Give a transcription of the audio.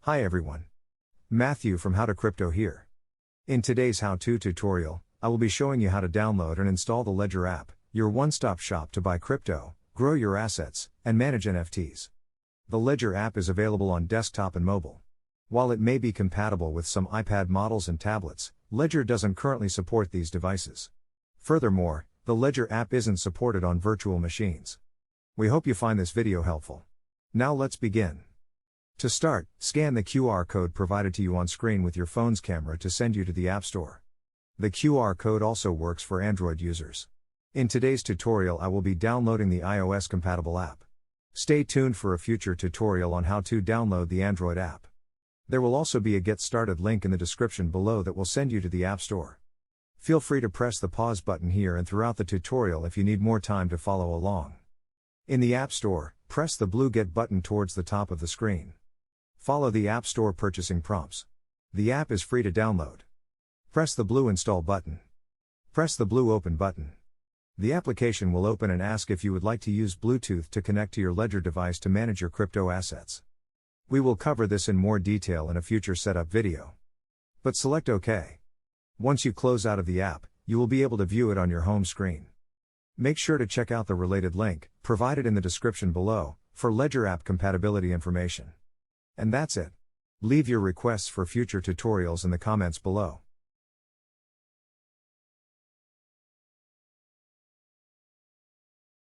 Hi everyone. Matthew from How to Crypto here. In today's how-to tutorial, I will be showing you how to download and install the Ledger app, your one-stop shop to buy crypto, grow your assets, and manage NFTs. The Ledger app is available on desktop and mobile. While it may be compatible with some iPad models and tablets, Ledger doesn't currently support these devices. Furthermore, the Ledger app isn't supported on virtual machines. We hope you find this video helpful. Now let's begin. To start, scan the QR code provided to you on screen with your phone's camera to send you to the App Store. The QR code also works for Android users. In today's tutorial I will be downloading the iOS compatible app. Stay tuned for a future tutorial on how to download the Android app. There will also be a Get Started link in the description below that will send you to the App Store. Feel free to press the pause button here and throughout the tutorial if you need more time to follow along. In the App Store, press the blue Get button towards the top of the screen. Follow the App Store purchasing prompts. The app is free to download. Press the blue Install button. Press the blue Open button. The application will open and ask if you would like to use Bluetooth to connect to your Ledger device to manage your crypto assets. We will cover this in more detail in a future setup video. But select OK. Once you close out of the app, you will be able to view it on your home screen. Make sure to check out the related link, provided in the description below, for Ledger app compatibility information. And that's it. Leave your requests for future tutorials in the comments below.